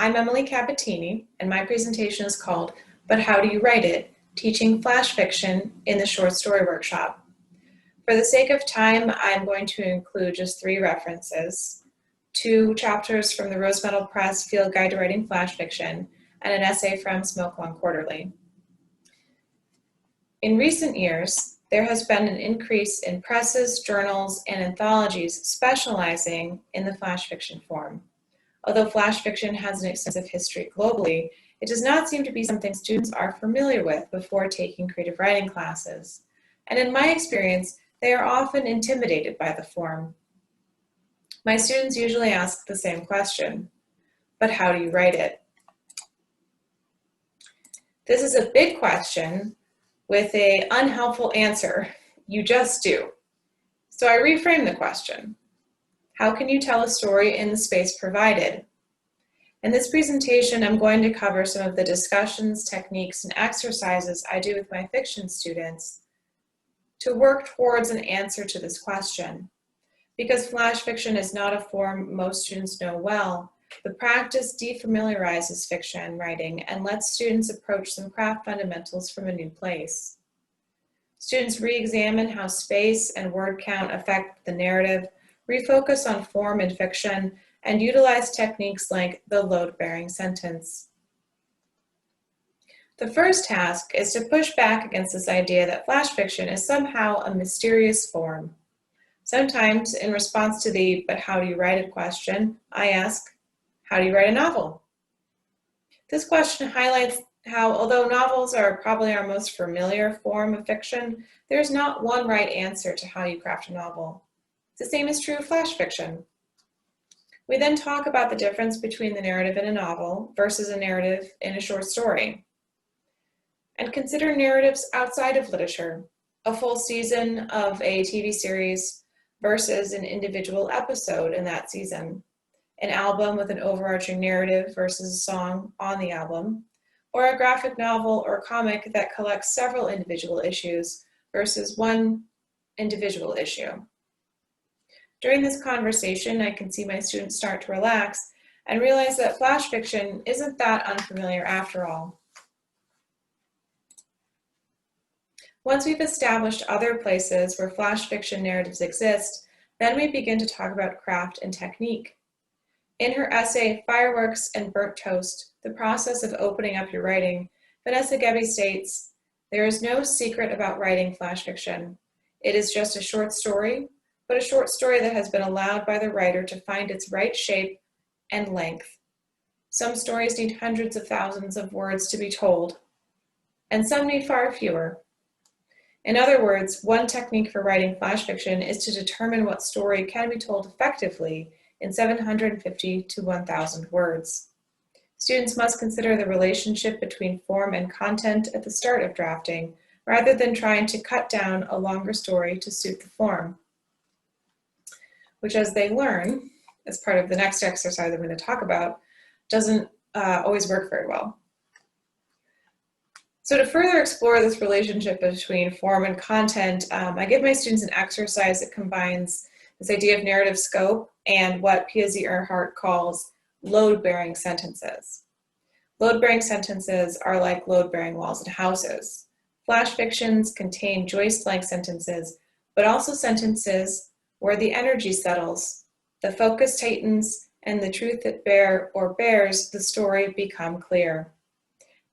I'm Emily Capettini, and my presentation is called But How Do You Write It? Teaching Flash Fiction in the Short Story Workshop. For the sake of time, I'm going to include just 3 references, 2 chapters from the Rose Medal Press Field Guide to Writing Flash Fiction, and an essay from Smoke Lawn Quarterly. In recent years, there has been an increase in presses, journals, and anthologies specializing in the flash fiction form. Although flash fiction has an extensive history globally, it does not seem to be something students are familiar with before taking creative writing classes. And in my experience, they are often intimidated by the form. My students usually ask the same question, but how do you write it? This is a big question with an unhelpful answer. You just do. So I reframe the question. How can you tell a story in the space provided? In this presentation, I'm going to cover some of the discussions, techniques, and exercises I do with my fiction students to work towards an answer to this question. Because flash fiction is not a form most students know well, the practice defamiliarizes fiction writing and lets students approach some craft fundamentals from a new place. Students re-examine how space and word count affect the narrative, refocus on form in fiction, and utilize techniques like the load-bearing sentence. The first task is to push back against this idea that flash fiction is somehow a mysterious form. Sometimes, in response to the "but how do you write it" question, I ask, how do you write a novel? This question highlights how, although novels are probably our most familiar form of fiction, there's not one right answer to how you craft a novel. The same is true of flash fiction. We then talk about the difference between the narrative in a novel versus a narrative in a short story. And consider narratives outside of literature, a full season of a TV series versus an individual episode in that season, an album with an overarching narrative versus a song on the album, or a graphic novel or comic that collects several individual issues versus one individual issue. During this conversation, I can see my students start to relax and realize that flash fiction isn't that unfamiliar after all. Once we've established other places where flash fiction narratives exist, then we begin to talk about craft and technique. In her essay, Fireworks and Burnt Toast, The Process of Opening Up Your Writing, Vanessa Gebbie states, "There is no secret about writing flash fiction. It is just a short story, but a short story that has been allowed by the writer to find its right shape and length. Some stories need hundreds of thousands of words to be told, and some need far fewer. In other words, one technique for writing flash fiction is to determine what story can be told effectively in 750 to 1,000 words. Students must consider the relationship between form and content at the start of drafting, rather than trying to cut down a longer story to suit the form," which, as they learn, as part of the next exercise I'm going to talk about, doesn't always work very well. So to further explore this relationship between form and content, I give my students an exercise that combines this idea of narrative scope and what Pia Z. Earhart calls load-bearing sentences. Load-bearing sentences are like load-bearing walls in houses. Flash fictions contain joist-like sentences, but also sentences where the energy settles, the focus tightens, and the truth that bears the story become clear.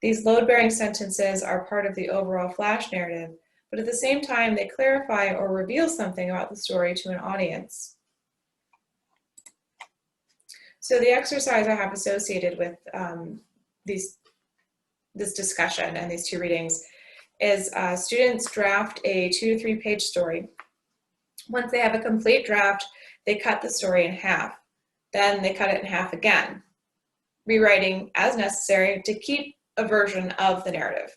These load-bearing sentences are part of the overall flash narrative, but at the same time, they clarify or reveal something about the story to an audience. So the exercise I have associated with this discussion and these 2 readings is students draft a 2 to 3 page story. Once they have a complete draft, they cut the story in half. Then they cut it in half again, rewriting as necessary to keep a version of the narrative.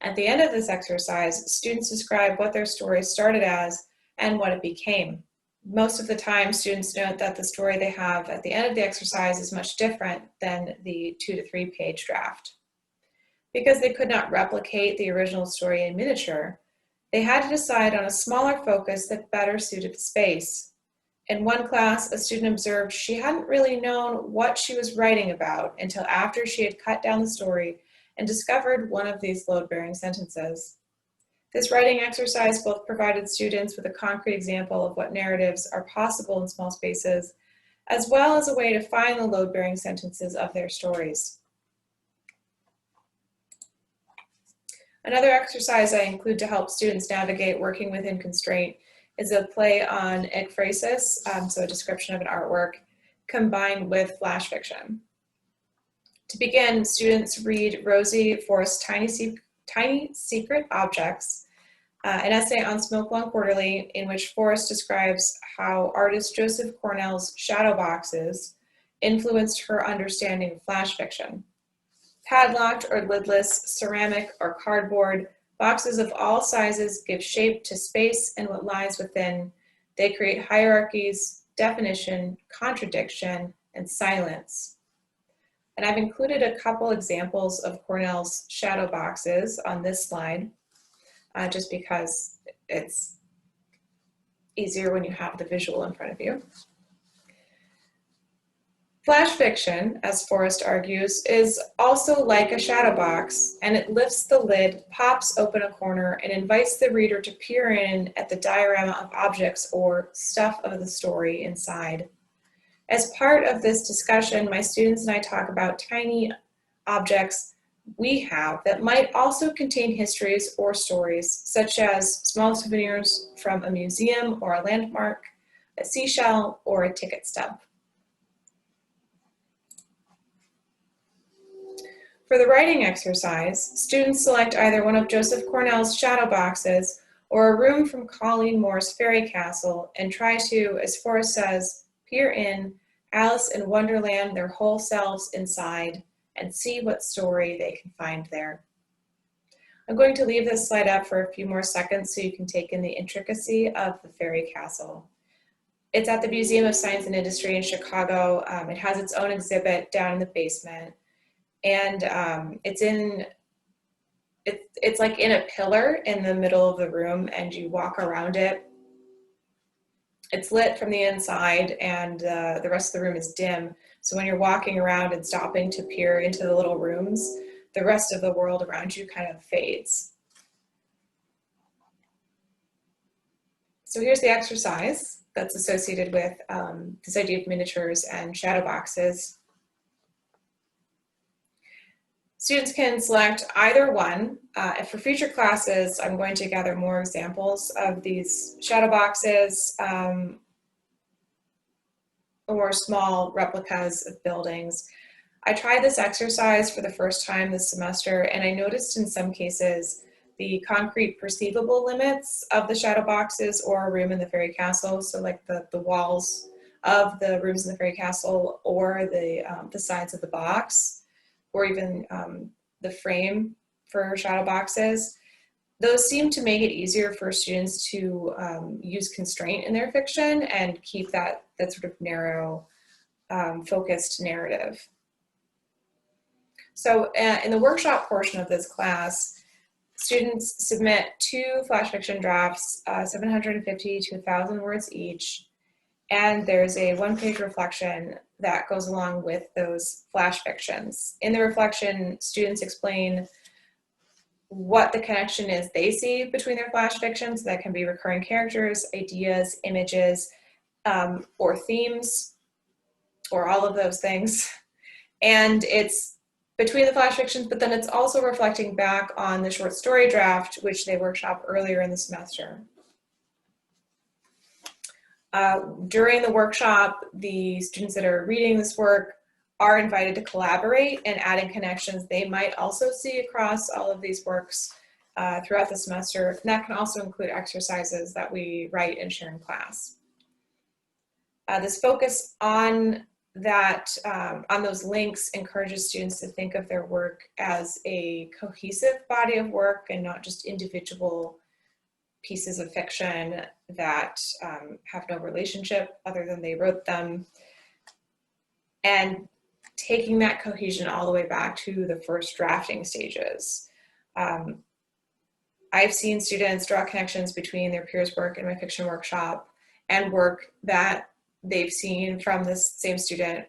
At the end of this exercise, students describe what their story started as and what it became. Most of the time, students note that the story they have at the end of the exercise is much different than the 2 to 3 page draft. Because they could not replicate the original story in miniature, they had to decide on a smaller focus that better suited the space. In one class, a student observed she hadn't really known what she was writing about until after she had cut down the story and discovered one of these load-bearing sentences. This writing exercise both provided students with a concrete example of what narratives are possible in small spaces, as well as a way to find the load-bearing sentences of their stories. Another exercise I include to help students navigate working within constraint is a play on ekphrasis, so a description of an artwork, combined with flash fiction. To begin, students read Rosie Forrest's Tiny Secret Objects, an essay on Smoke One Quarterly, in which Forrest describes how artist Joseph Cornell's shadow boxes influenced her understanding of flash fiction. Padlocked or lidless, ceramic or cardboard, boxes of all sizes give shape to space and what lies within. They create hierarchies, definition, contradiction, and silence. And I've included a couple examples of Cornell's shadow boxes on this slide, just because it's easier when you have the visual in front of you. Flash fiction, as Forrest argues, is also like a shadow box, and it lifts the lid, pops open a corner, and invites the reader to peer in at the diorama of objects or stuff of the story inside. As part of this discussion, my students and I talk about tiny objects we have that might also contain histories or stories, such as small souvenirs from a museum or a landmark, a seashell, or a ticket stub. For the writing exercise, students select either one of Joseph Cornell's shadow boxes or a room from Colleen Moore's fairy castle and try to, as Forrest says, peer in, Alice in Wonderland their whole selves inside, and see what story they can find there. I'm going to leave this slide up for a few more seconds so you can take in the intricacy of the fairy castle. It's at the Museum of Science and Industry in Chicago. It has its own exhibit down in the basement. And it's like in a pillar in the middle of the room, and you walk around it. It's lit from the inside, and the rest of the room is dim. So when you're walking around and stopping to peer into the little rooms, the rest of the world around you kind of fades. So here's the exercise that's associated with this idea of miniatures and shadow boxes. Students can select either one. And for future classes, I'm going to gather more examples of these shadow boxes or small replicas of buildings. I tried this exercise for the first time this semester, and I noticed in some cases the concrete perceivable limits of the shadow boxes or a room in the fairy castle, so like the walls of the rooms in the fairy castle or the sides of the box, or even the frame for shadow boxes. Those seem to make it easier for students to use constraint in their fiction and keep that sort of narrow, focused narrative. So in the workshop portion of this class, students submit 2 flash fiction drafts, 750 to 1,000 words each, and there's a 1-page reflection that goes along with those flash fictions. In the reflection, students explain what the connection is they see between their flash fictions. That can be recurring characters, ideas, images, or themes, or all of those things. And it's between the flash fictions, but then it's also reflecting back on the short story draft, which they workshopped earlier in the semester. During the workshop, the students that are reading this work are invited to collaborate and add in connections they might also see across all of these works throughout the semester. And that can also include exercises that we write and share in class. This focus on those links encourages students to think of their work as a cohesive body of work and not just individual pieces of fiction that have no relationship other than they wrote them, and taking that cohesion all the way back to the first drafting stages. I've seen students draw connections between their peers' work in my fiction workshop and work that they've seen from this same student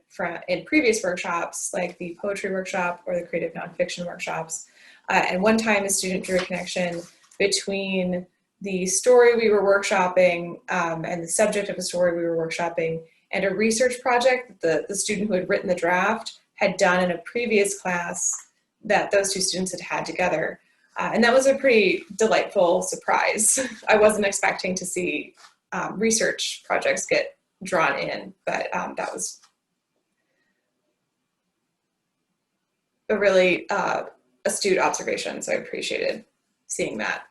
in previous workshops, like the poetry workshop or the creative nonfiction workshops. And one time a student drew a connection between the story we were workshopping and the subject of a story we were workshopping and a research project that the student who had written the draft had done in a previous class that those two students had had together. And that was a pretty delightful surprise. I wasn't expecting to see research projects get drawn in, but that was a really astute observation, so I appreciated seeing that.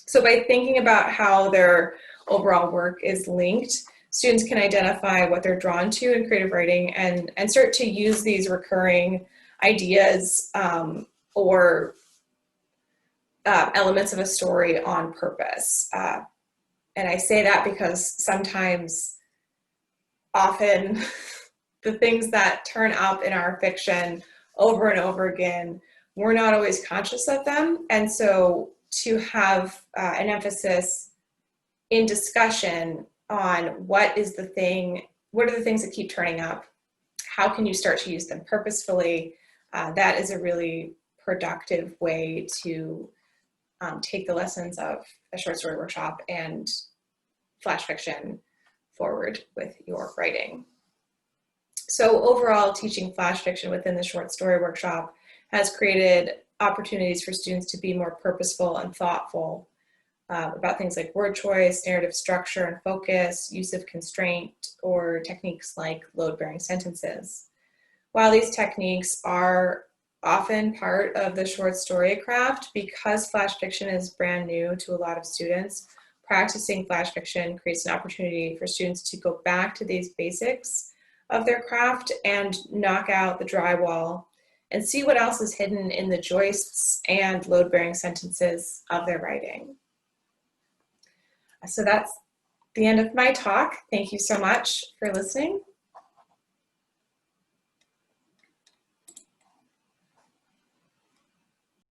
So by thinking about how their overall work is linked, students can identify what they're drawn to in creative writing and start to use these recurring ideas or elements of a story on purpose. And I say that because often, the things that turn up in our fiction over and over again, we're not always conscious of them. And so to have an emphasis in discussion on what are the things that keep turning up, how can you start to use them purposefully, that is a really productive way to take the lessons of a short story workshop and flash fiction forward with your writing. So overall, teaching flash fiction within the short story workshop has created opportunities for students to be more purposeful and thoughtful about things like word choice, narrative structure and focus, use of constraint, or techniques like load-bearing sentences. While these techniques are often part of the short story craft, because flash fiction is brand new to a lot of students, practicing flash fiction creates an opportunity for students to go back to these basics of their craft and knock out the drywall and see what else is hidden in the joists and load-bearing sentences of their writing. So that's the end of my talk. Thank you so much for listening.